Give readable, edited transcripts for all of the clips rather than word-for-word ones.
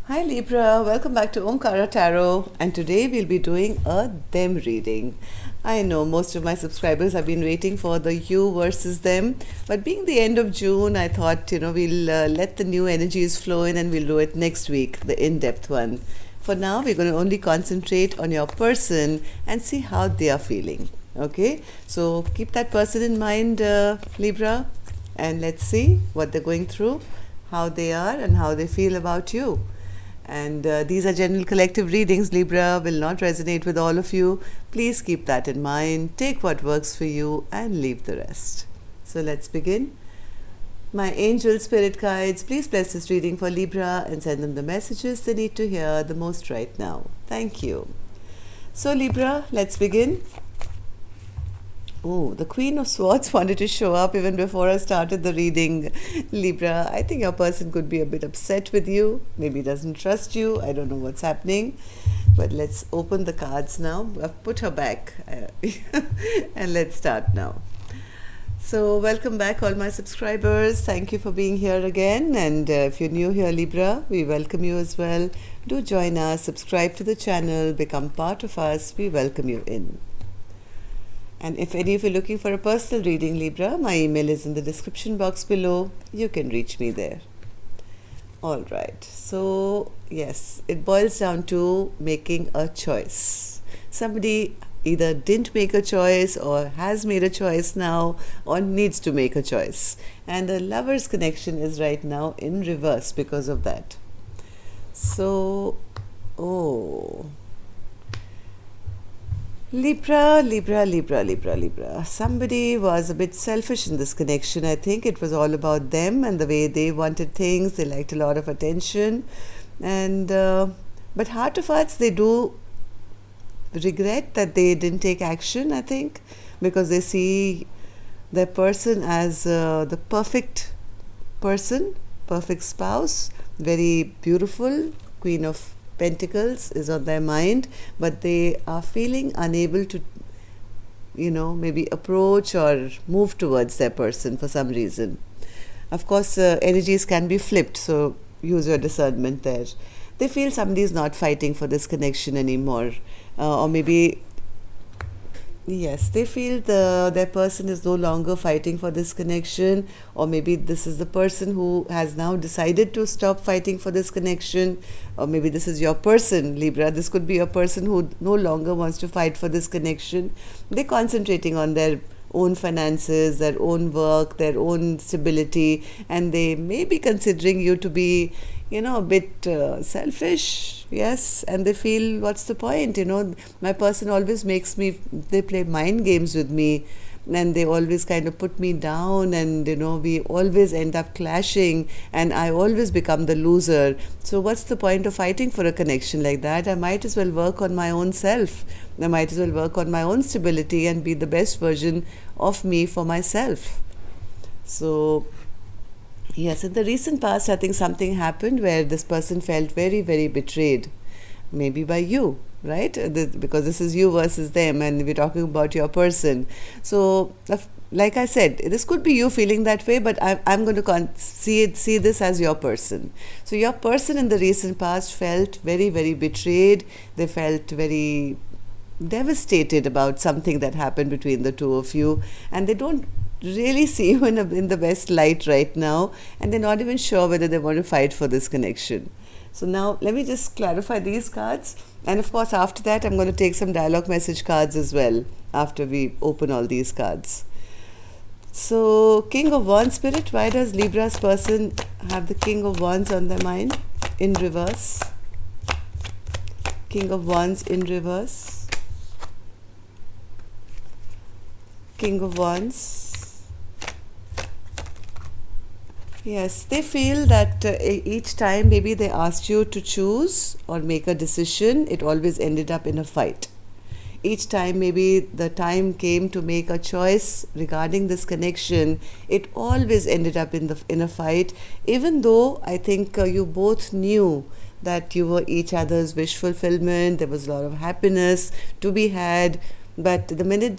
Hi Libra, welcome back to Omkara Tarot, and today we'll be doing a them reading. I know most of my subscribers have been waiting for the you versus them, but being the end of June, I thought we'll let the new energies flow in and we'll do it next week, the in-depth one. For now, we're going to only concentrate on your person and see how they are feeling. Okay, so keep that person in mind, Libra, and let's see what they're going through, how they are, and how they feel about you. And these are general collective readings. Libra will not resonate with all of you. Please keep that in mind. Take what works for you and leave the rest. So let's begin. My angel spirit guides, please bless this reading for Libra and send them the messages they need to hear the most right now. Thank you. So Libra, let's begin. Oh, the Queen of Swords wanted to show up even before I started the reading. Libra, I think your person could be a bit upset with you. Maybe doesn't trust you. I don't know what's happening. But let's open the cards now. I've put her back. And let's start now. So welcome back all my subscribers. Thank you for being here again. And if you're new here, Libra, we welcome you as well. Do join us, subscribe to the channel, become part of us. We welcome you in. And if any of you are looking for a personal reading, Libra, my email is in the description box below. You can reach me there. All right. So, yes, it boils down to making a choice. Somebody either didn't make a choice or has made a choice now or needs to make a choice. And the lover's connection is right now in reverse because of that. So, Libra. Somebody was a bit selfish in this connection. I think it was all about them and the way they wanted things. They liked a lot of attention. And but heart of hearts, they do regret that they didn't take action, I think, because they see their person as the perfect person, perfect spouse, very beautiful, Queen of Pentacles is on their mind, but they are feeling unable to, maybe approach or move towards their person for some reason. Of course, energies can be flipped, so use your discernment there. They feel somebody is not fighting for this connection anymore, or maybe, yes, they feel their person is no longer fighting for this connection, or maybe this is the person who has now decided to stop fighting for this connection, or maybe this is your person, Libra. This could be a person who no longer wants to fight for this connection. They're concentrating on their own finances, their own work, their own stability, and they may be considering you to be a bit selfish, yes, and they feel, what's the point, my person always makes me, they play mind games with me, and they always kind of put me down, and we always end up clashing, and I always become the loser. So what's the point of fighting for a connection like that? I might as well work on my own self. I might as well work on my own stability and be the best version of me for myself. So yes, in the recent past, I think something happened where this person felt very, very betrayed, maybe by you, right? Because this is you versus them, and we're talking about your person. So, like I said, this could be you feeling that way, but I'm going to see this as your person. So, your person in the recent past felt very, very betrayed. They felt very devastated about something that happened between the two of you, and they don't really see you in the best light right now, and they're not even sure whether they want to fight for this connection. So now let me just clarify these cards, and of course after that I'm going to take some dialogue message cards as well after we open all these cards. So King of Wands spirit, why does Libra's person have the King of Wands on their mind in reverse? King of Wands in reverse. King of Wands. Yes, they feel that each time maybe they asked you to choose or make a decision, it always ended up in a fight. Each time maybe the time came to make a choice regarding this connection, it always ended up in a fight, even though I think you both knew that you were each other's wish fulfillment. There was a lot of happiness to be had, but the minute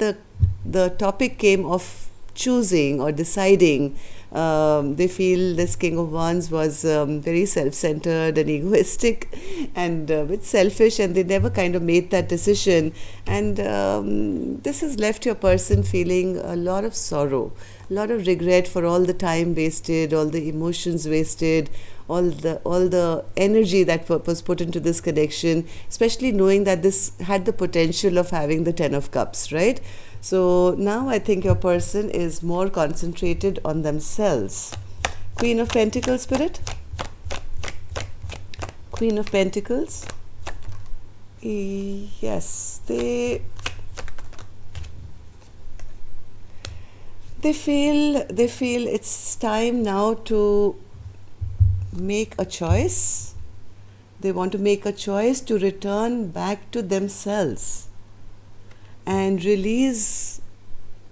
the topic came of choosing or deciding, They feel this King of Wands was very self-centered and egoistic and a bit selfish, and they never kind of made that decision. And this has left your person feeling a lot of sorrow, a lot of regret for all the time wasted, all the emotions wasted, all the energy that was put into this connection, especially knowing that this had the potential of having the 10 of cups, right? So now I think your person is more concentrated on themselves. Queen of Pentacles, Spirit. Queen of Pentacles. Yes, they feel it's time now to make a choice. They want to make a choice to return back to themselves and release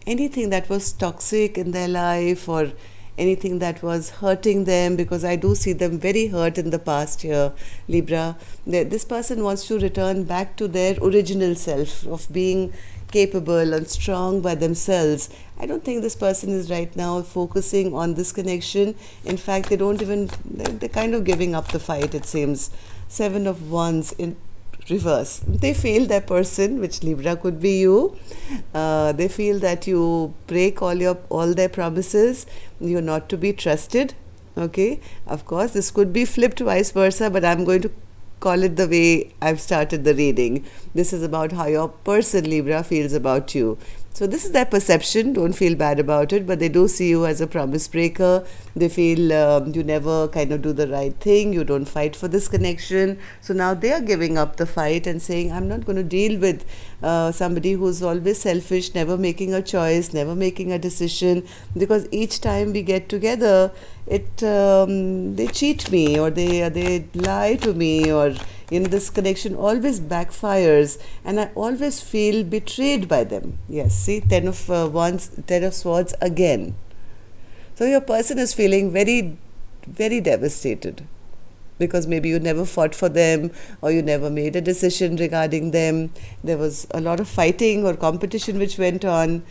anything that was toxic in their life or anything that was hurting them, because I do see them very hurt in the past here, Libra. This person wants to return back to their original self of being capable and strong by themselves. I don't think this person is right now focusing on this connection. In fact, they're kind of giving up the fight, it seems. 7 of Wands in reverse. They feel that person, which Libra could be you, they feel that you break all their promises, you're not to be trusted. Okay, of course this could be flipped vice versa, but I'm going to call it the way I've started the reading. This is about how your person, Libra, feels about you. So this is their perception. Don't feel bad about it, but they do see you as a promise breaker. They feel you never kind of do the right thing. You don't fight for this connection. So now they are giving up the fight and saying, I'm not going to deal with somebody who's always selfish, never making a choice, never making a decision, because each time we get together, they cheat me, or they lie to me, or this connection always backfires, and I always feel betrayed by them. Yes, see, 10 of Wands, 10 of Swords again. So your person is feeling very, very devastated, because maybe you never fought for them, or you never made a decision regarding them. There was a lot of fighting or competition which went on.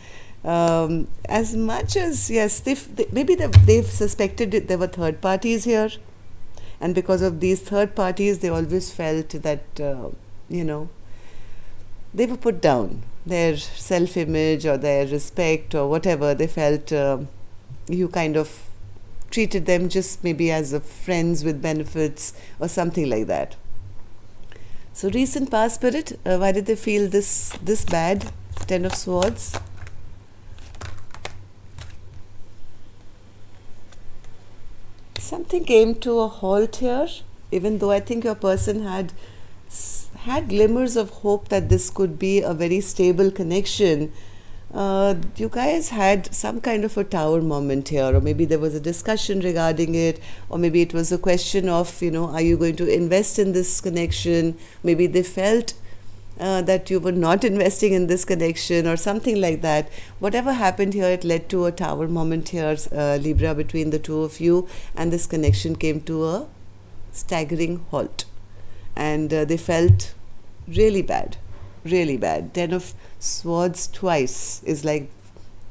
As much as, yes, they've suspected there were third parties here, and because of these third parties, they always felt that they were put down. Their self-image or their respect or whatever, they felt you kind of treated them just maybe as a friends with benefits or something like that. So recent past, Spirit, why did they feel this bad? 10 of Swords. Something came to a halt here, even though I think your person had glimmers of hope that this could be a very stable connection. You guys had some kind of a tower moment here, or maybe there was a discussion regarding it, or maybe it was a question of, are you going to invest in this connection? Maybe they felt that you were not investing in this connection or something like that. Whatever happened here, it led to a tower moment here, Libra, between the two of you, and this connection came to a staggering halt, and they felt really bad, really bad. 10 of Swords twice is like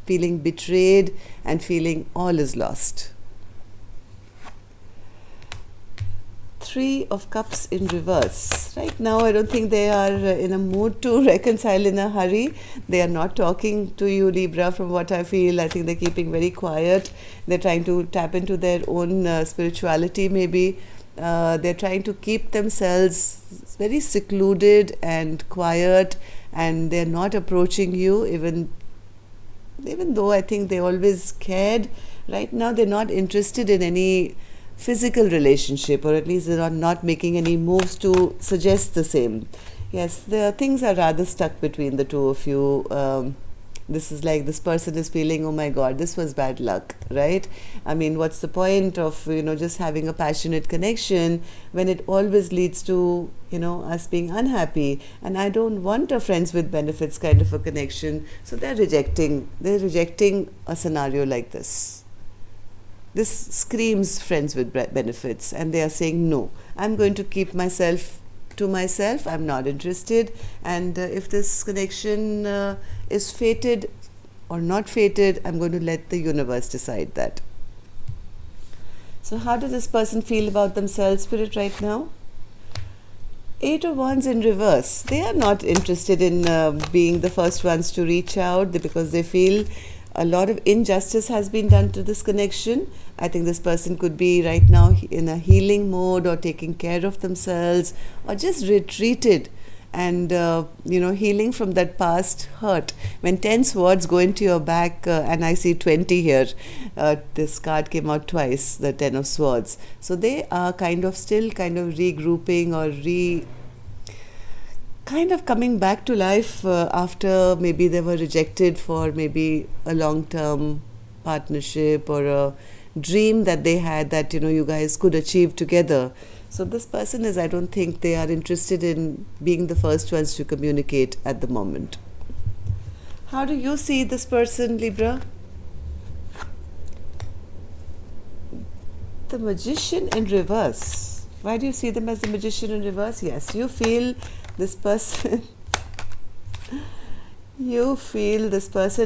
feeling betrayed and feeling all is lost. 3 of Cups in reverse. Right now, I don't think they are in a mood to reconcile in a hurry. They are not talking to you, Libra, from what I feel. I think they're keeping very quiet. They're trying to tap into their own spirituality, maybe. They're trying to keep themselves very secluded and quiet, and they're not approaching you, even though I think they always cared. Right now, they're not interested in any physical relationship, or at least they're not making any moves to suggest the same. Yes, the things are rather stuck between the two of you. This is like this person is feeling, oh my God, this was bad luck, right? I mean, what's the point of, just having a passionate connection when it always leads to, us being unhappy? And I don't want a friends with benefits kind of a connection. So they're rejecting a scenario like this. This screams friends with benefits, and they are saying, no, I'm going to keep myself to myself. I'm not interested. And if this connection is fated or not fated, I'm going to let the universe decide that. So how does this person feel about themselves, Spirit, right now? Eight of Wands in reverse. They are not interested in being the first ones to reach out because they feel a lot of injustice has been done to this connection. I think this person could be right now in a healing mode or taking care of themselves or just retreated and healing from that past hurt. When 10 swords go into your back, and I see 20 here, this card came out twice, the 10 of swords. So they are still regrouping or coming back to life after maybe they were rejected for maybe a long-term partnership or a dream that they had that you guys could achieve together. So this person I don't think they are interested in being the first ones to communicate at the moment. How do you see this person, Libra? The Magician in reverse. Why do you see them as the Magician in reverse? Yes, you feel this person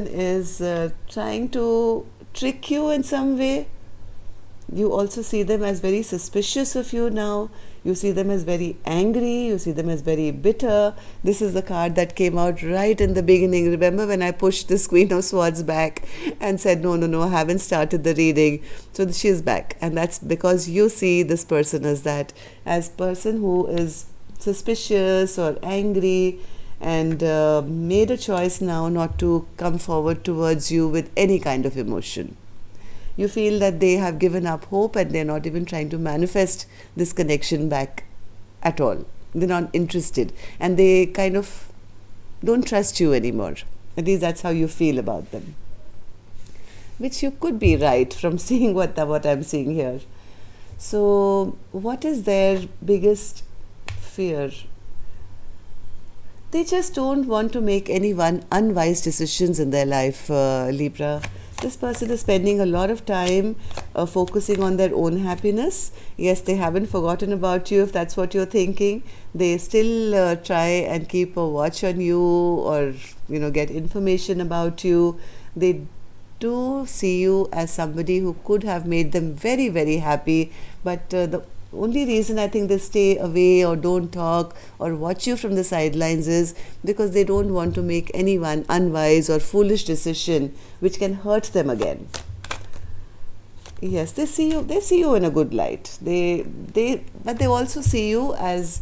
is trying to trick you in some way. You also see them as very suspicious of you now. You see them as very angry. You see them as very bitter. This is the card that came out right in the beginning. Remember when I pushed this Queen of Swords back and said, no, I haven't started the reading. So she is back. And that's because you see this person as person who is suspicious or angry and made a choice now not to come forward towards you with any kind of emotion. You feel that they have given up hope and they're not even trying to manifest this connection back at all. They're not interested and they don't trust you anymore. At least that's how you feel about them. Which you could be right from seeing what I'm seeing here. So what is their biggest fear? They just don't want to make any unwise decisions in their life, Libra. This person is spending a lot of time focusing on their own happiness. Yes, they haven't forgotten about you if that's what you're thinking. They still try and keep a watch on you or get information about you. They do see you as somebody who could have made them very, very happy, but the only reason I think they stay away or don't talk or watch you from the sidelines is because they don't want to make any unwise or foolish decision which can hurt them again. Yes, they see you in a good light. But they also see you as,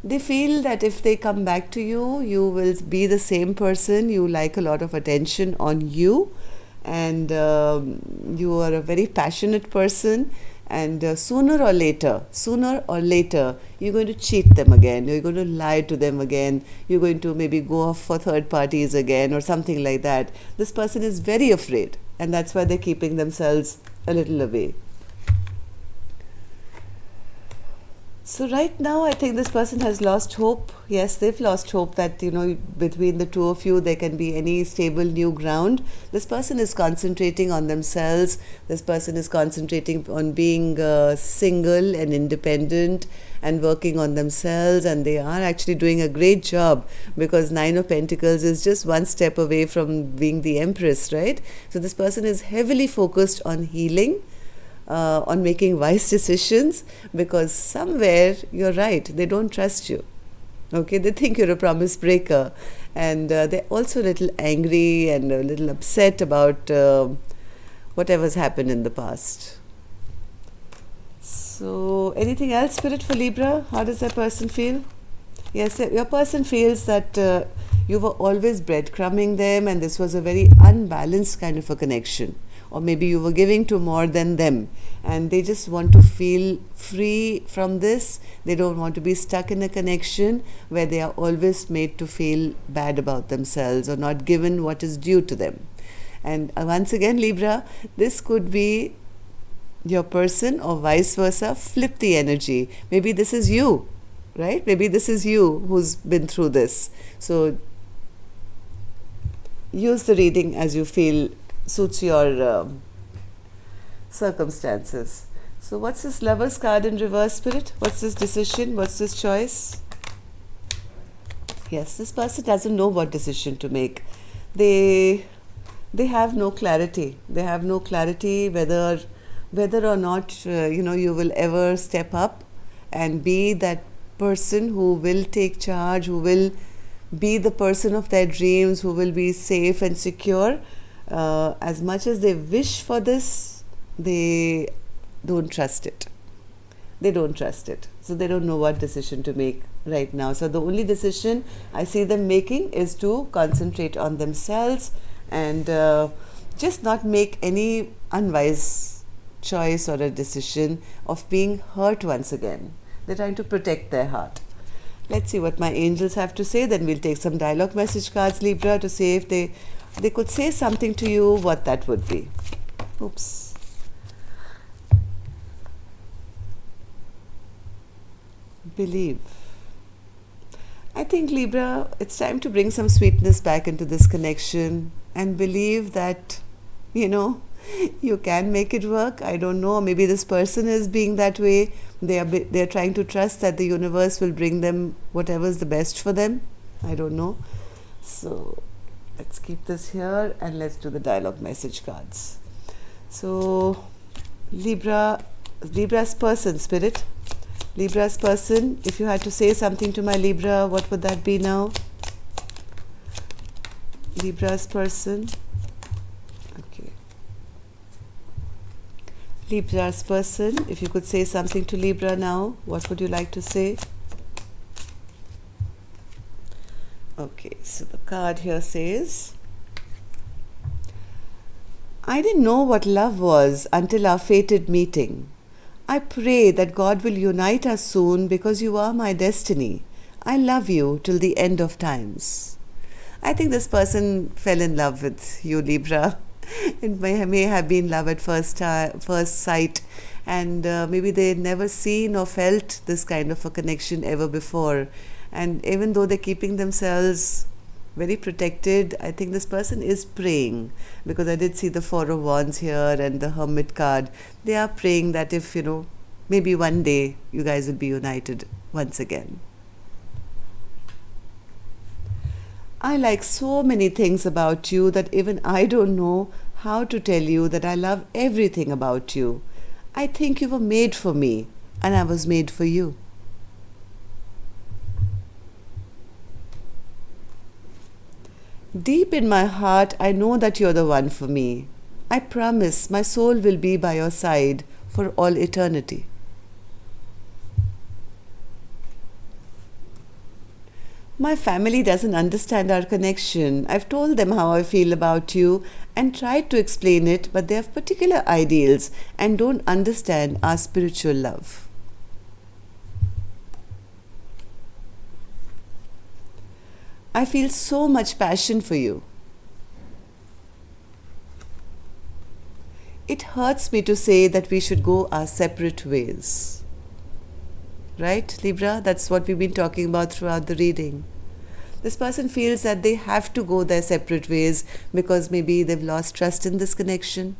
they feel that if they come back to you, you will be the same person. You like a lot of attention on you, and you are a very passionate person. And sooner or later, you're going to cheat them again. You're going to lie to them again. You're going to maybe go off for third parties again or something like that. This person is very afraid, and that's why they're keeping themselves a little away. So right now, I think this person has lost hope. Yes, they've lost hope that, between the two of you, there can be any stable new ground. This person is concentrating on themselves. This person is concentrating on being single and independent and working on themselves. And they are actually doing a great job because Nine of Pentacles is just one step away from being the Empress, right? So this person is heavily focused on healing, on making wise decisions, because somewhere you're right, they don't trust you. Okay, they think you're a promise breaker, and they're also a little angry and a little upset about whatever's happened in the past. So anything else, Spirit, for Libra? How does that person feel? Yes, your person feels that you were always breadcrumbing them and this was a very unbalanced kind of a connection. Or maybe you were giving to more than them, and they just want to feel free from this. They don't want to be stuck in a connection where they are always made to feel bad about themselves or not given what is due to them. And once again, Libra, this could be your person or vice versa. Flip the energy. Maybe this is you, right? Maybe this is you who's been through this. So use the reading as you feel suits your circumstances. So what's this Lover's card in reverse, Spirit? What's this decision? What's this choice? Yes, this person doesn't know what decision to make. They have no clarity. They have no clarity whether whether or not you will ever step up and be that person who will take charge, who will be the person of their dreams, who will be safe and secure. As much as they wish for this, they don't trust it. They don't trust it. So they don't know what decision to make right now. So the only decision I see them making is to concentrate on themselves and just not make any unwise choice or a decision of being hurt once again. They're trying to protect their heart. Let's see what my angels have to say. Then we'll take some dialogue message cards, Libra, to see if they could say something to you, what that would be. Oops. Believe. I think, Libra, it's time to bring some sweetness back into this connection and believe that, you can make it work. I don't know. Maybe this person is being that way. They are trying to trust that the universe will bring them whatever is the best for them. I don't know. So let's keep this here and let's do the dialogue message cards. So Libra's person, Spirit. Libra's person, if you had to say something to my Libra, what would that be now? Libra's person. Okay. Libra's person, if you could say something to Libra now, what would you like to say? Okay, so the card here says, I didn't know what love was until our fated meeting. I pray that God will unite us soon because you are my destiny. I love you till the end of times. I think this person fell in love with you, Libra. It may have been love at first sight, and maybe they had never seen or felt this kind of a connection ever before. And even though they're keeping themselves very protected, I think this person is praying, because I did see the Four of Wands here and the Hermit card. They are praying that if, maybe one day you guys will be united once again. I like so many things about you that even I don't know how to tell you that I love everything about you. I think you were made for me and I was made for you. Deep in my heart, I know that you're the one for me. I promise my soul will be by your side for all eternity. My family doesn't understand our connection. I've told them how I feel about you and tried to explain it, but they have particular ideals and don't understand our spiritual love. I feel so much passion for you. It hurts me to say that we should go our separate ways. Right, Libra? That's what we've been talking about throughout the reading. This person feels that they have to go their separate ways because maybe they've lost trust in this connection.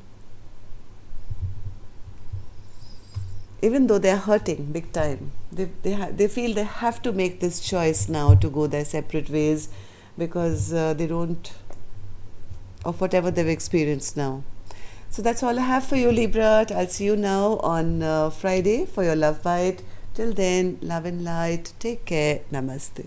Even though they're hurting big time, they feel they have to make this choice now to go their separate ways because they don't, of whatever they've experienced now. So that's all I have for you, Libra. I'll see you now on Friday for your Love Bite. Till then, love and light. Take care. Namaste.